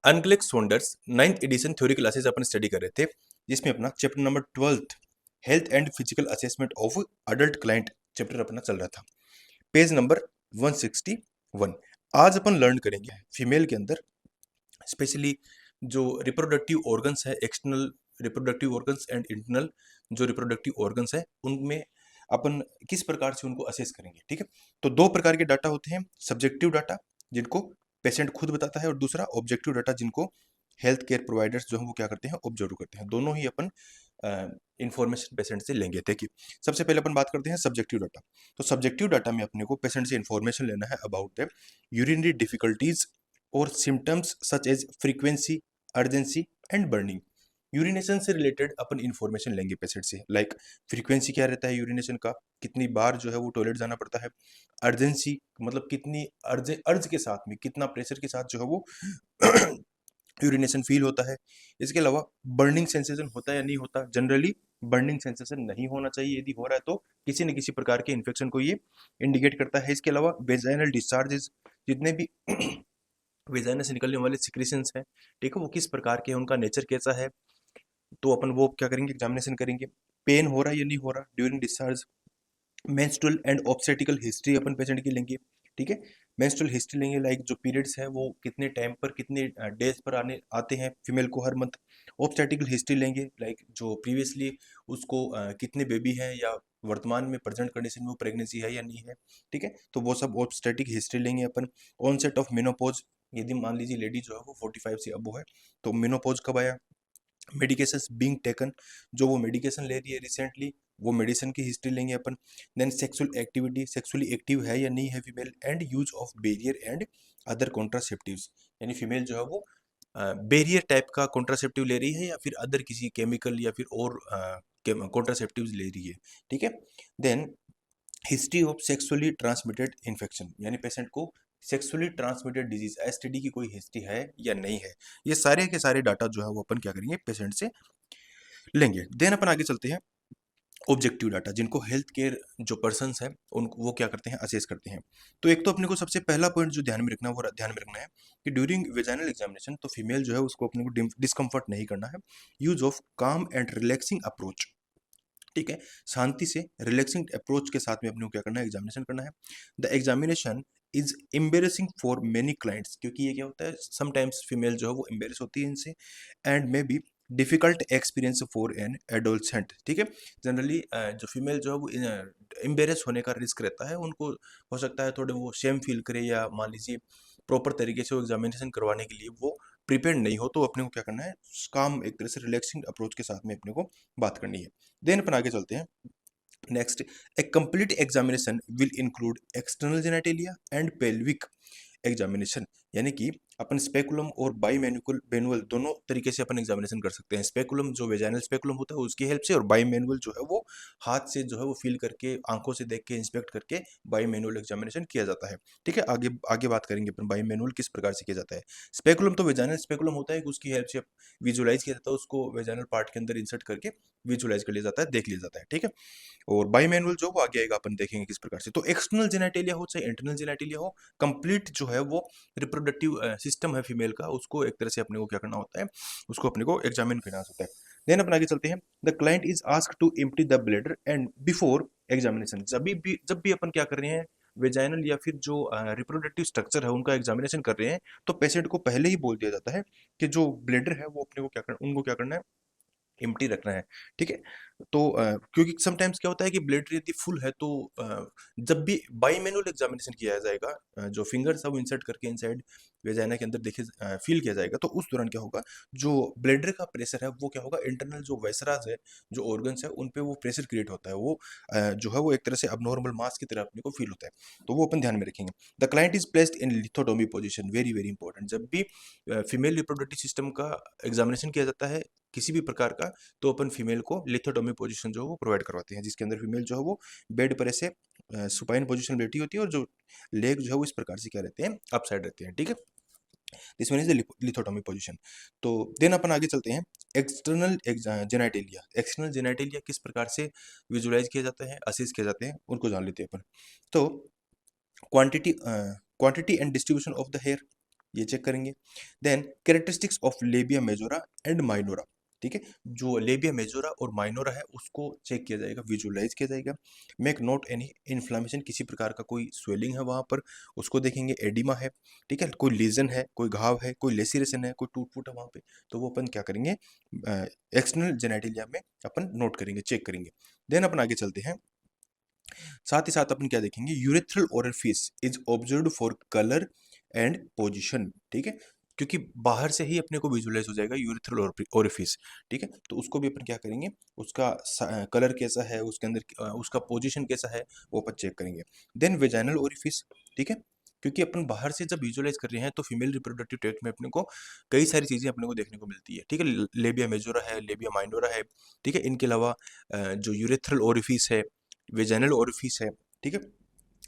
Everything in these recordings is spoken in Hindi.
अनग्लेक्स वंडर्स 9th एडिशन थ्योरी क्लासेस अपन स्टडी कर रहे थे, जिसमें अपना chapter number 12 health and physical assessment of adult client chapter अपना चल रहा था। Page number 161। आज अपन लर्न करेंगे फीमेल के अंदर स्पेशली जो रिप्रोडक्टिव ऑर्गन्स है, external reproductive organs and internal जो रिप्रोडक्टिव ऑर्गन्स है, उनमें अपन किस प्रकार से उनको असेस करेंगे। ठीक है, तो दो प्रकार के डाटा होते हैं, सब्जेक्टिव डाटा जिनको पेशेंट खुद बताता है, और दूसरा ऑब्जेक्टिव डाटा जिनको हेल्थ केयर प्रोवाइडर्स जो है वो क्या करते हैं, ऑब्जर्व करते हैं। दोनों ही अपन इंफॉर्मेशन पेशेंट से लेंगे। देखिए, सबसे पहले अपन बात करते हैं सब्जेक्टिव डाटा। तो सब्जेक्टिव डाटा में अपने को पेशेंट से इंफॉर्मेशन लेना है अबाउट द यूरिनरी डिफिकल्टीज और symptoms such as frequency, urgency and burning. Urination से रिलेटेड अपन इंफॉर्मेशन लेंगे पेशेंट से, लाइक फ्रीक्वेंसी क्या रहता है यूरिनेशन का, कितनी बार जो है वो टॉयलेट जाना पड़ता है। अर्जेंसी मतलब कितनी अर्ज के साथ में, कितना प्रेशर के साथ जो है वो यूरिनेशन फील होता है। इसके अलावा बर्निंग सेंसेशन होता है या नहीं होता। जनरली बर्निंग सेंसेशन नहीं होना चाहिए, यदि हो रहा है तो किसी न किसी प्रकार के इन्फेक्शन को ये इंडिकेट करता है। इसके अलावा वेजाइनल डिस्चार्जेस, जितने भी वेजाइना से निकलने वाले सिक्रीशंस हैं, ठीक है, वो किस प्रकार के हैं, उनका नेचर कैसा है, तो अपन वो क्या करेंगे, एग्जामिनेशन करेंगे। पेन हो रहा है या नहीं हो रहा during discharge. Menstrual and obstetrical history upon patient की लेंगे। ठीक है, मेंस्ट्रुअल हिस्ट्री लेंगे, लाइक जो पीरियड्स है वो कितने टाइम पर, कितने डेज पर आते हैं फीमेल को हर मंथ। ऑब्स्टेटिकल हिस्ट्री लेंगे, लाइक जो प्रीवियसली उसको कितने बेबी हैं, या वर्तमान में प्रेजेंट कंडीशन में वो प्रेगनेंसी है या नहीं है। ठीक है, तो वो सब ऑब्स्टेटिक हिस्ट्री लेंगे अपन। ऑनसेट ऑफ मेनोपॉज, यदि मान लीजिए लेडी जो है वो 45 से अबो है, तो मेनोपॉज कब आया। मेडिकेशंस बीइंग टेकन, जो वो मेडिकेशन ले रही है रिसेंटली, वो मेडिसिन की हिस्ट्री लेंगे अपन। Then sexual activity, sexually active है या नहीं है female, and use of barrier and other contraceptives, यानी फीमेल जो है वो बैरियर टाइप का कॉन्ट्रासेप्टिव ले रही है, या फिर अदर किसी केमिकल या फिर और कॉन्ट्रासेप्टिव्स ले रही है। ठीक है, then history of sexually transmitted infection, यानी पेशेंट को सेक्सुअली ट्रांसमिटेड डिजीज एसटीडी की कोई हिस्ट्री है या नहीं है। ये सारे के सारे डाटा जो है वो अपन क्या करेंगे, पेशेंट से लेंगे। देन अपन आगे चलते हैं ऑब्जेक्टिव डाटा, जिनको हेल्थ केयर जो पर्सन्स हैं उनको वो क्या करते हैं, असेस करते हैं। तो एक तो अपने को सबसे पहला पॉइंट जो ध्यान में रखना है, वो ध्यान में रखना है कि ड्यूरिंग वेजाइनल एग्जामिनेशन तो फीमेल जो है उसको अपने को डिस्कम्फर्ट नहीं करना है। यूज ऑफ काम एंड रिलैक्सिंग अप्रोच, ठीक है, शांति से रिलैक्सिंग अप्रोच के साथ में अपने को क्या करना है, एग्जामिनेशन करना है। The examination is embarrassing for many clients, क्योंकि ये क्या होता है, समटाइम्स फीमेल जो है वो एम्बेरस होती है इनसे, and may be difficult experience for an adolescent. ठीक है, जनरली जो फीमेल जो है वो एम्बेरस होने का रिस्क रहता है, उनको हो सकता है थोड़े वो शेम फील करे, या मान लीजिए प्रॉपर तरीके से वो एग्जामिनेशन करवाने के लिए वो प्रिपेयर नहीं हो, तो अपने को क्या करना है, काम एक तरह से रिलैक्सिंग अप्रोच के साथ में अपने को बात करनी है। देन अपन आगे चलते हैं। Next, A complete examination will include external genitalia and pelvic examination, यानी कि अपन स्पेकुलम और बाई मैनुअल दोनों तरीके से अपन एग्जामिनेशन कर सकते हैं। स्पेकुलम जो वेजाइनल स्पेकुलम होता है उसकी हेल्प से, और बाई मैनुअल जो है वो हाथ से जो है वो फील करके, आंखों से देख के, इंस्पेक्ट करके बाई मैनुअल एग्जामिनेशन किया जाता है। ठीक है, आगे आगे बात करेंगे अपन बाई मैनुअल किस प्रकार से किया जाता है। स्पेकुलम तो वेजाइनल स्पेकुलम होता है कि उसकी हेल्प से विजुलाइज किया जाता है, उसको वेजाइनल पार्ट के अंदर इंसर्ट करके विजुलाइज कर लिया जाता है, देख लिया जाता है। ठीक है, और बाई मैनुअल जो वो आगे आएगा, अपन देखेंगे किस प्रकार से। तो एक्सटर्नल जेनेटेलिया हो चाहे इंटरनल जेनेटेलिया हो, कंप्लीट जो है वो रिप्रोडक्टिव सिस्टम है फीमेल का, उसको एक तरह से अपने को क्या करना होता है, उसको अपने को एग्जामिन करना होता है। देन अपन आगे चलते हैं। The client is asked to empty the bladder and before examination, जब भी अपन क्या कर रहे हैं, वेजाइनल या फिर जो रिप्रोडक्टिव स्ट्रक्चर है उनका एग्जामिनेशन कर रहे हैं, तो पेशेंट को पहले ही बोल दिया जाता है कि जो ब्लैडर है वो अपने को क्या करना, उनको क्या करना है, एम्प्टी रखना है। ठीक है, तो क्योंकि समटाइम्स क्या होता है कि ब्लड यदि फुल है, तो जब भी बाई मैनुअल एग्जामिनेशन किया जाएगा, जो फिंगर्स है वो इंसर्ट करके इनसाइड वेजाइना के अंदर देखे फील किया जाएगा, तो उस दौरान क्या होगा, जो ब्लडर का प्रेशर है वो क्या होगा, इंटरनल जो वेसराज है, जो ऑर्गन्स है, उन पे वो प्रेशर क्रिएट होता है, वो जो है वो एक तरह से अबनॉर्मल मास की तरह अपने को फील होता है, तो वो अपन ध्यान में रखेंगे। The client is placed in lithotomy position, very very important. जब भी फीमेल रिप्रोडक्टिव सिस्टम का एग्जामिनेशन किया जाता है किसी भी प्रकार का, तो अपन फीमेल को लिथोटोमी पोजीशन जो है वो प्रोवाइड करवाते हैं, जिसके अंदर फीमेल जो है वो बेड पर ऐसे सुपाइन पोजीशन बैठी होती है, और जो लेग जो है वो इस प्रकार से क्या रहते हैं, अप साइड रहते हैं। ठीक है, this one is the lithotomy position. तो देन अपन आगे चलते हैं। एक्सटर्नल जेनाइटेलिया, एक्सटर्नल जेनाइटेलिया किस प्रकार से विजुलाइज किया जाता है, असेस किए जाते हैं, उनको जान लेते हैं अपन। तो quantity quantity and distribution of the hair, ये चेक करेंगे। Then characteristics of labia majora and minora, ठीक है, जो लेबिया मेजोरा और माइनोरा है उसको चेक किया जाएगा, विजुअलाइज किया जाएगा। मेक नोट एनी इन्फ्लामेशन, किसी प्रकार का कोई स्वेलिंग है वहाँ पर उसको देखेंगे, एडिमा है, ठीक है, कोई लीजन है, कोई घाव है, कोई लेसिरेशन है, कोई टूट फूट है वहाँ पे, तो वो अपन क्या करेंगे, एक्सटर्नल जेनेटिलिया में अपन नोट करेंगे, चेक करेंगे। देन अपन आगे चलते हैं। साथ ही साथ अपन क्या देखेंगे, urethral orifice is observed for colour and position, ठीक है, क्योंकि बाहर से ही अपने को विजुअलाइज हो जाएगा यूरेथ्रल ओरिफिस, ठीक है, तो उसको भी अपन क्या करेंगे, उसका कलर कैसा है, उसके अंदर उसका पोजीशन कैसा है, वो अपन चेक करेंगे। देन वेजाइनल ओरिफिस, ठीक है, क्योंकि अपन बाहर से जब विजुअलाइज कर रहे हैं तो फीमेल रिप्रोडक्टिव ट्रैक्ट में अपने को कई सारी चीजें अपने को देखने को मिलती है, ठीक है, लेबिया मेजोरा है, लेबिया माइनोरा है, ठीक है, इनके अलावा जो यूरेथ्रल ओरिफिस है, वेजाइनल ओरिफिस है, ठीक है,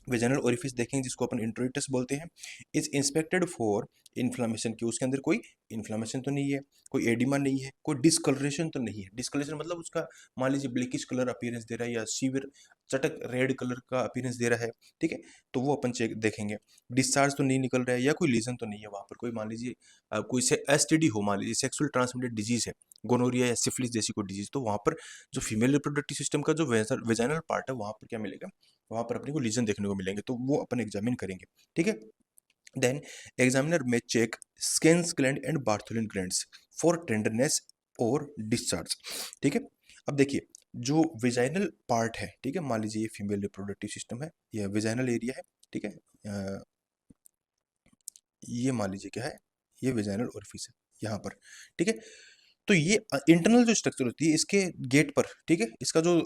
वेजाइनल ओरिफिस देखेंगे जिसको अपन इंट्रोइटस बोलते हैं, इज इंस्पेक्टेड फॉर इन्फ्लामेशन, की उसके अंदर कोई इन्फ्लामेशन तो नहीं है, कोई एडिमा नहीं है, कोई डिस्कलरेशन तो नहीं है। डिस्कलरेशन मतलब उसका मान लीजिए ब्लैकिश कलर अपीयरेंस दे रहा है या सीवियर चटक रेड कलर का अपीयरेंस दे रहा है, ठीक है, तो वो अपन चेक देखेंगे। डिस्चार्ज तो नहीं निकल रहा है या कोई लीजन तो नहीं है वहाँ पर, कोई मान लीजिए कोई से एसटीडी हो, मान लीजिए सेक्सुअल ट्रांसमिटेड डिजीज है, गोनोरिया या सिफिलिस जैसी कोई डिजीज, तो वहाँ पर जो फीमेल रिप्रोडक्टिव सिस्टम का जो वेजाइनल पार्ट है वहाँ पर क्या मिलेगा, वहाँ पर अपने को लीजन देखने को मिलेंगे, तो वो अपन एग्जामिन करेंगे, ठीक है। देन एग्जामिनर में check Skene's gland and Bartholin glands for tenderness और डिस्चार्ज, ठीक है। अब देखिए जो विजाइनल पार्ट है, ठीक है, मान लीजिए ये फीमेल रिप्रोडक्टिव सिस्टम है, ये विजाइनल एरिया है, ठीक है, ये मान लीजिए क्या है, ये विजाइनल ओरिफिस है यहाँ पर, ठीक है। तो ये इंटरनल जो स्ट्रक्चर होती है इसके गेट पर, ठीक है, इसका जो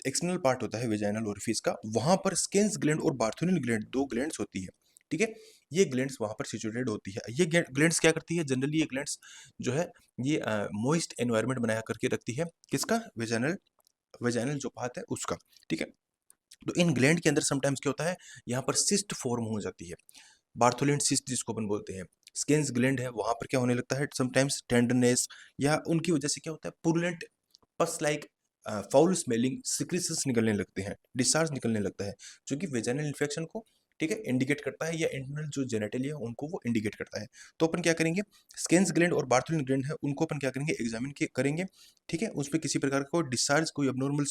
एक्सटर्नल पार्ट होता है वेजाइनल ओरिफिस का, वहां पर स्किन्स ग्लैंड और बार्थोनिल ग्लैंड, दो ग्लैंड्स होती है, ठीक है, ये ग्लैंड्स वहां पर सिचुएटेड होती है। ये ग्लैंड्स क्या करती है, जनरली ये ग्लैंड्स जो है ये मॉइस्ट एनवायरनमेंट बना करके रखती है, किसका, वेजाइनल, वेजाइनल जो पार्ट है उसका, ठीक है। तो इन ग्लैंड के अंदर समटाइम्स क्या होता है, यहाँ पर सिस्ट फॉर्म हो जाती है, बार्थोलिन सिस्ट जिसको अपन बोलते हैं, स्किन्स ग्लैंड है वहां पर क्या होने लगता है, समटाइम्स टेंडरनेस, या उनकी वजह से क्या होता है, पुरुलेंट पस लाइक फाउल स्मेलिंग सिक्रीशंस निकलने लगते हैं, डिस्चार्ज निकलने लगता है, जो कि वेजाइनल इन्फेक्शन को, ठीक है, इंडिकेट करता है, या इंटरनल जो जेनेटली है उनको वो इंडिकेट करता है। तो अपन क्या करेंगे, स्किन्स ग्लैंड और बार्थोलिन ग्लैंड है उनको अपन क्या करेंगे, एग्जामिन करेंगे, ठीक है, उस पर किसी प्रकार का कोई डिस्चार्ज, कोई अबनॉर्मल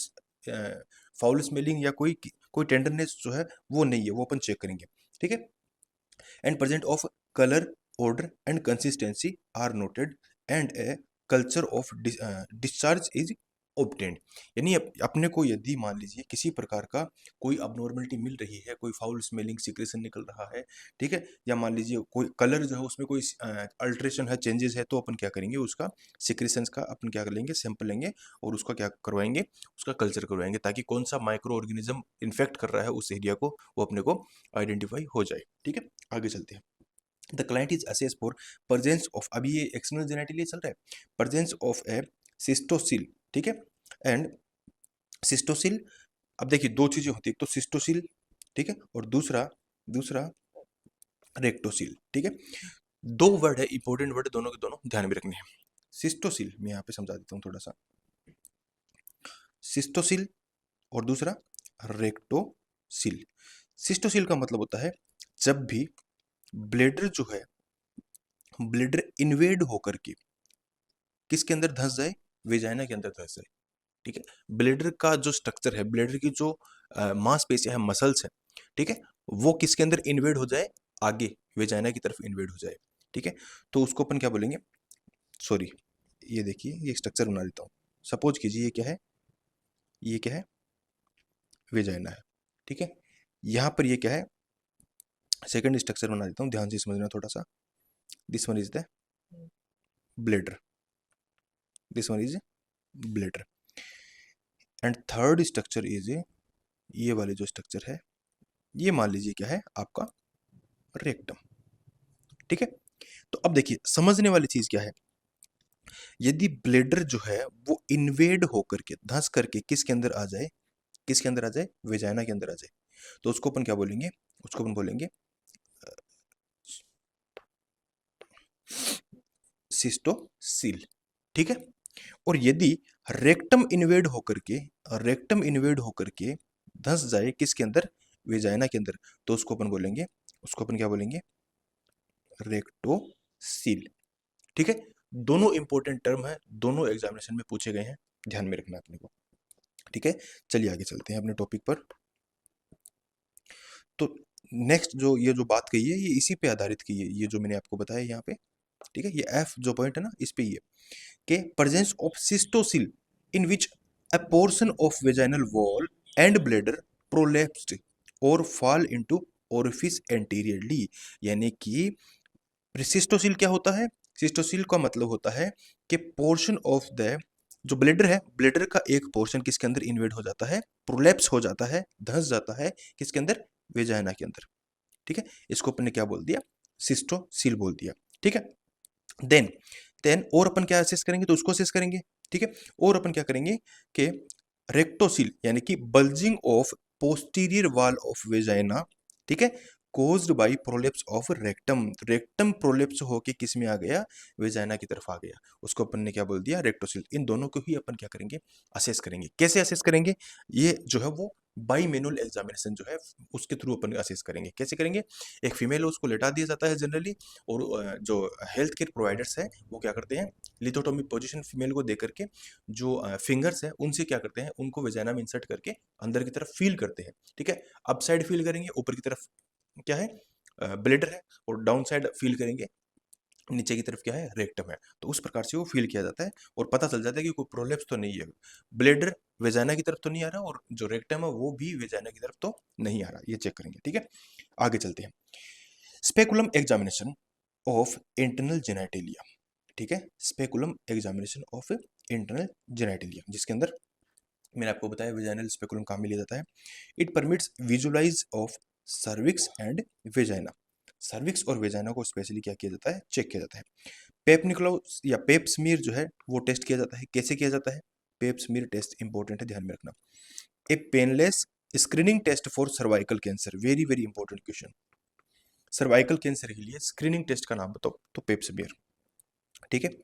फाउल स्मेलिंग या कोई कोई टेंडरनेस जो है वो नहीं है, वो अपन चेक करेंगे, ठीक है। and present of color, order and consistency are noted and a culture of discharge is obtained। यानी अपने को यदि मान लीजिए किसी प्रकार का कोई अबनॉर्मलिटी मिल रही है, कोई फाउल स्मेलिंग सिक्रेशन निकल रहा है, ठीक है, या मान लीजिए कोई कलर जो है उसमें कोई अल्ट्रेशन है, चेंजेस है, तो अपन क्या करेंगे, उसका सिक्रेशंस का अपन क्या कर लेंगे, सैंपल लेंगे और उसका क्या करवाएंगे, उसका कल्चर करवाएंगे, ताकि कौन सा माइक्रो ऑर्गेनिज्म इन्फेक्ट कर रहा है उस एरिया को, वो अपने को आइडेंटिफाई हो जाए, ठीक है। आगे चलते हैं। The client is assess for presence of, अभी ये एक्सटर्नल जेनेटिली चल रहा है, प्रेजेंस ऑफ ए सिस्टोसिल, ठीक है, एंड सिस्टोसिल। अब देखिए दो चीजें होती है, एक तो सिस्टोसिल, ठीक है, और दूसरा दूसरा रेक्टोसिल, ठीक है। दो वर्ड है, इंपॉर्टेंट वर्ड, दोनों के दोनों ध्यान में रखने हैं। सिस्टोसिल मैं यहाँ पे समझा देता हूँ थोड़ा सा, सिस्टोसिल और दूसरा रेक्टोसिल। सिस्टोसिल का मतलब होता है जब भी ब्लेडर जो है, ब्लेडर इन्वेड होकर के किसके अंदर धंस जाए, वेजाइना के अंदर धंस जाए, ठीक है। ब्लेडर का जो स्ट्रक्चर है, ब्लेडर की जो मांसपेशियां है, मसल्स है, ठीक है, वो किसके अंदर इन्वेड हो जाए, आगे वेजाइना की तरफ इन्वेड हो जाए, ठीक है, तो उसको अपन क्या बोलेंगे, सॉरी, ये देखिए ये स्ट्रक्चर बना देता हूँ। सपोज कीजिए ये क्या है, ये क्या है, वेजाइना है, ठीक है, यहाँ पर ये क्या है, सेकंड स्ट्रक्चर बना देता हूँ, ध्यान से समझना थोड़ा सा। This one is the bladder, this one is bladder, and third structure is ये वाले जो स्ट्रक्चर है, ये मान लीजिए क्या है आपका रेक्टम, ठीक है। तो अब देखिए समझने वाली चीज क्या है, यदि ब्लेडर जो है वो इन्वेड होकर के, धंस करके किसके अंदर आ जाए, किसके अंदर आ जाए, वेजाइना के अंदर आ जाए, तो उसको अपन क्या बोलेंगे, उसको अपन बोलेंगे सिस्टोसील, ठीक है। और यदि रेक्टम इन्वेड होकर के, रेक्टम इन्वेड होकर के धंस जाए किसके अंदर, वेजाइना के अंदर, तो उसको अपन बोलेंगे, उसको अपन क्या बोलेंगे, रेक्टोसील। ठीक है, दोनों इंपॉर्टेंट टर्म है, दोनों एग्जामिनेशन में पूछे गए हैं, ध्यान में रखना अपने को। ठीक है, चलिए आगे चलते हैं अपने टॉपिक पर। तो नेक्स्ट जो ये जो बात कही है ये इसी पे आधारित की है, ये जो मैंने आपको बताया यहाँ पे। ठीक है, ये एफ जो पॉइंट है ना इस पे ही है कि presence of cystocele in which a portion of vaginal wall and bladder prolapsed और फॉल इनटू ओरिफिस एंटीरियरली। यानी कि सिस्टोसिल क्या होता है? सिस्टोसिल का मतलब होता है कि पोर्शन ऑफ द जो ब्लेडर है, ब्लेडर का एक पोर्शन किसके अंदर इन्वेड हो जाता है, प्रोलेप्स हो जाता है, धंस जाता है किसके अंदर, वेजाइना के अंदर। ठीक है, इसको अपन ने क्या बोल दिया, सिस्टोसिल बोल दिया। ठीक है, देन देन और अपन क्या असेस करेंगे, तो उसको असेस करेंगे। ठीक है, और अपन क्या करेंगे कि रेक्टोसिल यानी कि bulging of posterior wall of vagina. ठीक है, caused by prolapse of rectum, rectum prolapse होके किस में आ गया, वेजाइना की तरफ आ गया, उसको अपन ने क्या बोल दिया, रेक्टोसिल। इन दोनों को ही अपन क्या करेंगे, असेस करेंगे। कैसे असेस करेंगे, ये जो है वो बाई मैनुअल एग्जामिनेशन जो है उसके थ्रू अपन असेस करेंगे। कैसे करेंगे, एक फीमेल है उसको लेटा दिया जाता है जनरली, और जो हेल्थ केयर प्रोवाइडर्स है वो क्या करते हैं, लिथोटोमी पोजीशन फीमेल को दे करके जो फिंगर्स है उनसे क्या करते हैं, उनको वेजाइना में इंसर्ट करके अंदर की तरफ फील करते हैं। ठीक है, अप साइड फील करेंगे, ऊपर की तरफ क्या है, ब्लेडर है, और डाउन साइड फील करेंगे, नीचे की तरफ क्या है, रेक्टम है। तो उस प्रकार से वो फील किया जाता है और पता चल जाता है कि कोई प्रोलेप्स तो नहीं है, ब्लेडर वेजाइना की तरफ तो नहीं आ रहा, और जो रेक्टम है वो भी वेजाइना की तरफ तो नहीं आ रहा, ये चेक करेंगे। ठीक है, आगे चलते हैं। Speculum examination of internal genitalia. ठीक है, speculum examination of internal genitalia, जिसके अंदर मैंने आपको बताया वेजाइनल स्पेकुलम कहाँ में लिया जाता है। It permits visualize of cervix and vagina. Cervix और वेजाइना को स्पेशली क्या किया जाता है, चेक किया जाता है। पेप निकलो या पेप स्मीयर जो है वो टेस्ट किया जाता है। कैसे किया जाता है, पेप स्मीयर टेस्ट इंपॉर्टेंट है, ध्यान में रखना। A painless screening test for cervical cancer, very very important question. Cervical cancer के लिए स्क्रीनिंग टेस्ट का नाम बताओ, तो पेप स्मीयर। ठीक है,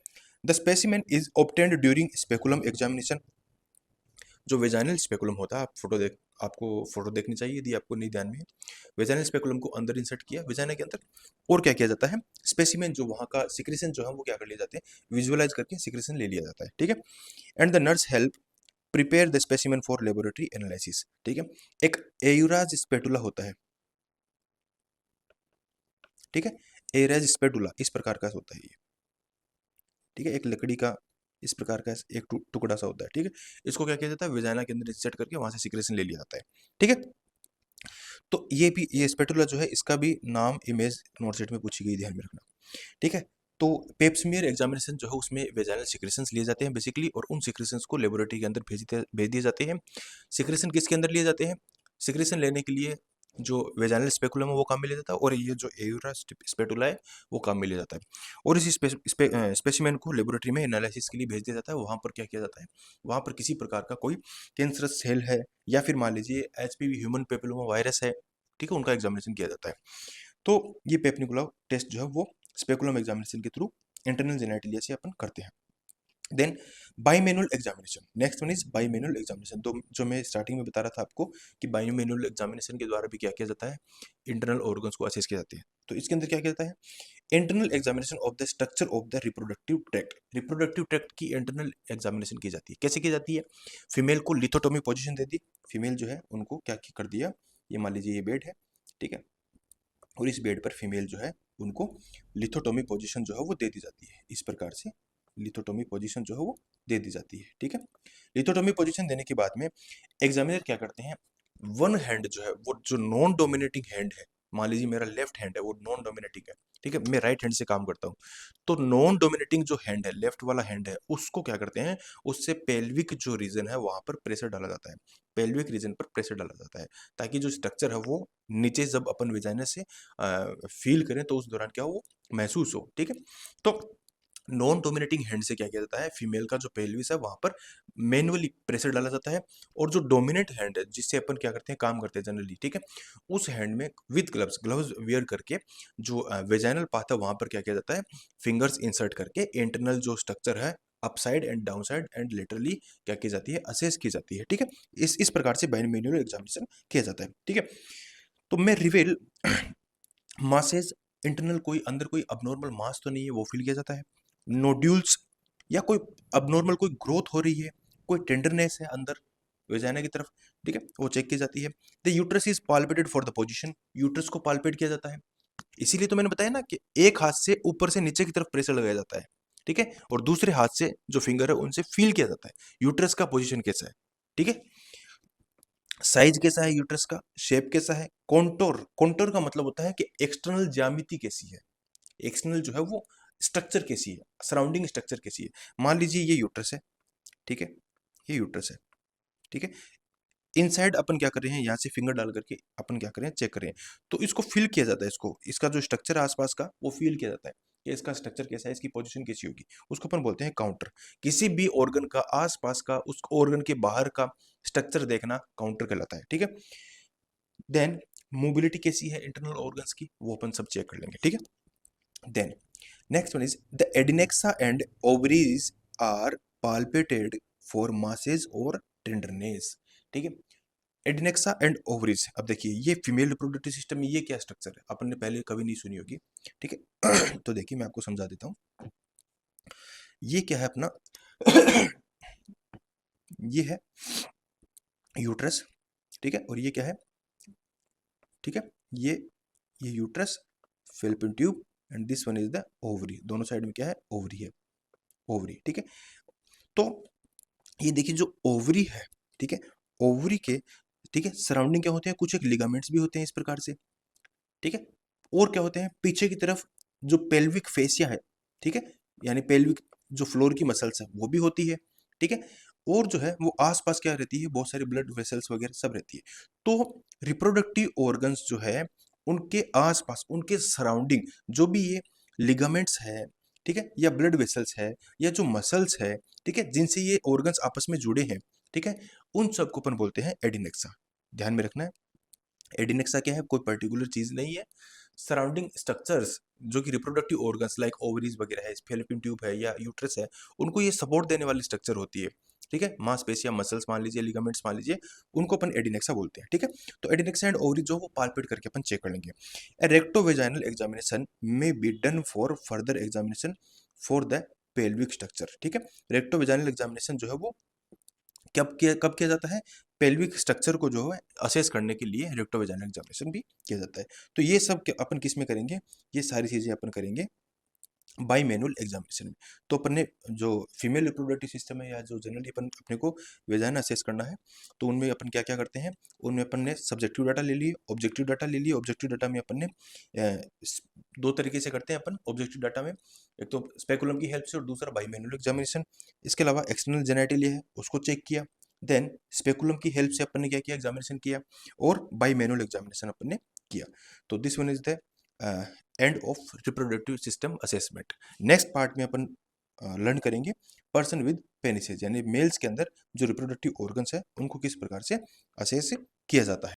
the specimen is obtained during speculum examination. जो वेजाइनल स्पेकुलम होता है, आपको फोटो देखनी चाहिए यदि आपको नहीं ध्यान में है। वेजाइनल स्पेकुलम को अंदर इंसर्ट किया वेजाइना के अंदर, और क्या किया जाता है, स्पेसिमेन जो वहाँ का सिक्रेशन जो है वो क्या कर लिए जाते हैं, विजुअलाइज करके सिक्रेशन ले लिया जाता है। ठीक है, and the nurse help prepare the specimen for laboratory analysis. ठीक है, एक एयूराज स्पेटुला होता है। ठीक है, एयूराज स्पेटुला इस प्रकार का होता है ये। ठीक है, एक लकड़ी का इस प्रकार का एक टुकड़ा सा होता है। ठीक है, इसको क्या किया जाता है, वेजाइना के अंदर इंसर्ट करके वहां से सिक्रेशन ले लिया जाता है। ठीक है, तो ये भी, ये स्पेटुला जो है इसका भी नाम इमेज नोट सेट में पूछी गई, ध्यान में रखना। ठीक है, तो पेप्समियर एग्जामिनेशन जो है उसमें वेजाइनल सिक्रेशंस लिए जाते हैं बेसिकली, और उन सिक्रेशंस को लेबोरेटरी के अंदर भेज दिए जाते हैं। सिक्रेशन किसके अंदर लिए जाते हैं, सिक्रेशन लेने के लिए जो वेजाइनल स्पेकुलम है वो काम में लिया जाता है, और ये जो एयूरा स्पेटुला है वो काम में लिया जाता है। और इसी स्पेसिमेन को लेबोरेटरी में एनालिसिस के लिए भेज दिया जाता है। वहाँ पर क्या किया जाता है, वहाँ पर किसी प्रकार का कोई कैंसरस सेल है, या फिर मान लीजिए एचपीवी ह्यूमन पेपिलोमा वायरस है, ठीक है, उनका एग्जामिनेशन किया जाता है। तो ये पेपनिकुला टेस्ट जो है वो स्पेकुलम एग्जामिनेशन के थ्रू इंटरनल जेनाइटेलिया से अपन करते हैं। Then bimanual examination, next one is bimanual examination. तो जो मैं स्टार्टिंग में बता रहा था आपको कि बाईमेनुअल एग्जामिनेशन के द्वारा भी क्या किया जाता है, इंटरनल ऑर्गन्स को असेस किया जाते हैं। तो इसके अंदर क्या किया जाता है, internal examination of the structure of the reproductive tract. Reproductive tract की इंटरनल एग्जामिनेशन की जाती है। कैसे की जाती है, फीमेल को lithotomy position they the, female जो है उनको क्या कर दिया, ये मान लीजिए ये बेड है, ठीक है, और इस बेड पर फीमेल जो है उनको लिथोटोमी पोजीशन जो है वो दे दी जाती है। इस प्रकार से लिथोटोमी पोजीशन जो है वो दे दी जाती है। ठीक है, लिथोटोमी पोजीशन देने के बाद में एग्जामिनर क्या करते हैं, वन हैंड जो है वो जो नॉन डोमिनेटिंग हैंड है, मान लीजिए मेरा लेफ्ट हैंड है वो नॉन डोमिनेटिंग है, ठीक है, मैं राइट हैंड से काम करता हूँ, तो नॉन डोमिनेटिंग जो हैंड है, लेफ्ट वाला हैंड है, उसको क्या करते हैं, उससे पेल्विक जो रीजन है वहां पर प्रेशर डाला जाता है, पेल्विक रीजन पर प्रेशर डाला जाता है, ताकि जो स्ट्रक्चर है वो नीचे जब अपन विजाइना से फील करें तो उस दौरान क्या वो महसूस हो। ठीक है, तो नॉन डोमिनेटिंग हैंड से क्या किया जाता है, फीमेल का जो पेल्विस है वहां पर मैनुअली प्रेशर डाला जाता है, और जो डोमिनेट हैंड है जिससे अपन क्या करते हैं, काम करते हैं जनरली, ठीक है, उस हैंड में विद ग्लव्स वेयर करके जो वेजाइनल पाथ है वहां पर क्या किया जाता है, फिंगर्स इंसर्ट करके इंटरनल जो स्ट्रक्चर है upside and down side and laterally क्या की जाती है, असेस की जाती है। ठीक है, इस प्रकार से मैनुअल एग्जामिनेशन किया जाता है। ठीक है, तो मैं रिवेल मासेज इंटरनल कोई अंदर कोई अबनॉर्मल मास तो नहीं है, वो फील किया जाता है। नोड्यूल्स या कोई अबनॉर्मल कोई ग्रोथ हो रही है, कोई टेंडरनेस है अंदर वेजाइना की तरफ, ठीक है, वो चेक की जाती है। The uterus is पाल्पेटेड for the position, uterus को पाल्पेट किया जाता है। इसीलिए तो मैंने बताया ना कि एक हाथ से ऊपर से नीचे की तरफ प्रेशर लगाया जाता है, ठीक है, और दूसरे हाथ से जो फिंगर है उनसे फील किया जाता है यूट्रस का पोजीशन कैसा है, ठीक है। साइज कैसा है यूट्रस का, शेप कैसा है, कॉन्टोर, कॉन्टोर का मतलब होता है कि एक्सटर्नल ज्यामिति कैसी है, एक्सटर्नल जो है वो स्ट्रक्चर कैसी है, सराउंडिंग स्ट्रक्चर कैसी है। मान लीजिए ये यूट्रस है, ठीक है, ये यूट्रस है, ठीक है। इनसाइड अपन क्या कर रहे हैं, यहाँ से फिंगर डाल करके अपन क्या करें, चेक करें, तो इसको फील किया जाता है, इसको, इसका जो स्ट्रक्चर है आसपास का वो फील किया जाता है कि इसका स्ट्रक्चर कैसा है, इसकी पोजीशन कैसी होगी, उसको अपन बोलते हैं काउंटर। किसी भी ऑर्गन का आसपास का, उस ऑर्गन के बाहर का स्ट्रक्चर देखना काउंटर कहलाता है, ठीक है। देन मोबिलिटी कैसी है इंटरनल ऑर्गन्स की, वो अपन सब चेक कर लेंगे, ठीक है। Then next one is the adnexa and ovaries are palpated for masses और टेंडरनेस, ठीक है। एडिनेक्सा एंड ओवरीज, अब देखिए ये फीमेल रिप्रोडक्टिव सिस्टम में ये क्या स्ट्रक्चर है, अपन ने पहले कभी नहीं सुनी होगी, ठीक है। तो देखिए मैं आपको समझा देता हूँ, ये क्या है अपना ये है यूट्रस, ठीक है, और ये क्या है, ठीक है, ये uterus, fallopian tube and this one is the ovary, दोनों साइड में क्या है, ओवरी है, ओवरी, ठीक है। तो ये देखिए जो ओवरी है, ठीक है, ओवरी के, ठीक है, सराउंडिंग क्या होते हैं, कुछ एक लिगामेंट्स भी होते हैं इस प्रकार से, ठीक है, और क्या होते हैं पीछे की तरफ जो पेल्विक फेसिया है, ठीक है, यानी पेल्विक जो फ्लोर की मसल्स है वो भी होती है, ठीक है, और जो है वो आसपास क्या रहती है, बहुत सारी ब्लड वेसल्स वगैरह सब रहती है। तो रिप्रोडक्टिव ऑर्गन्स जो है उनके आसपास, उनके सराउंडिंग जो भी ये लिगामेंट्स है, ठीक है, या ब्लड वेसल्स है, या जो मसल्स है, ठीक है, जिनसे ये ऑर्गन्स आपस में जुड़े हैं, ठीक है, उन सबको अपन बोलते हैं एडिनेक्सा। ध्यान में रखना है, एडिनेक्सा क्या है, कोई पर्टिकुलर चीज नहीं है, सराउंडिंग स्ट्रक्चर्स जो कि रिप्रोडक्टिव ऑर्गन्स लाइक ओवरीज वगैरह है, फैलोपियन ट्यूब है या यूट्रस है, उनको ये सपोर्ट देने वाली स्ट्रक्चर होती है, ठीक है, मांसपेशियां, मसल्स मान लीजिए, लिगामेंट्स मान लीजिए, उनको अपन एडिनेक्सा बोलते हैं, ठीक है। तो एडिनेक्सा एंड ओवरी जो वो पाल्पेट करके अपन चेक कर लेंगे। ए रेक्टोवेजाइनल एग्जामिनेशन में be done for further examination for the pelvic structure, ठीक है। रेक्टोवेजाइनल एग्जामिनेशन जो है वो कब किया जाता है, पेल्विक स्ट्रक्चर को जो है असेस करने के लिए रेक्टोवेजाइनल एग्जामिनेशन भी किया जाता है। तो ये सब अपन किस में करेंगे, ये सारी चीजें अपन करेंगे बाई मैनुअल एग्जामिनेशन में। तो अपन ने जो फीमेल रिप्रोडक्टिव सिस्टम है या जो जनरली अपन अपने को वेजाइना असेस करना है, तो उनमें अपन क्या क्या करते हैं, उनमें अपन ने सब्जेक्टिव डाटा ले लिए, ऑब्जेक्टिव डाटा ले लिए। ऑब्जेक्टिव डाटा में अपन ने दो तरीके से करते हैं अपन ऑब्जेक्टिव डाटा में, एक तो स्पेकुलम की हेल्प से और दूसरा बाई मैनुअल एग्जामिनेशन। इसके अलावा एक्सटर्नल जेनेटिक लिया है उसको चेक किया, देन स्पेकुलम की हेल्प से अपन ने क्या किया, एग्जामिनेशन किया, और बाई मैनुअल एग्जामिनेशन अपन ने किया। तो this one is the end of reproductive system assessment. Next part में अपन लर्न करेंगे पर्सन विद पेनिसेज, यानी मेल्स के अंदर जो रिप्रोडक्टिव ऑर्गन्स है उनको किस प्रकार से असेस किया जाता है।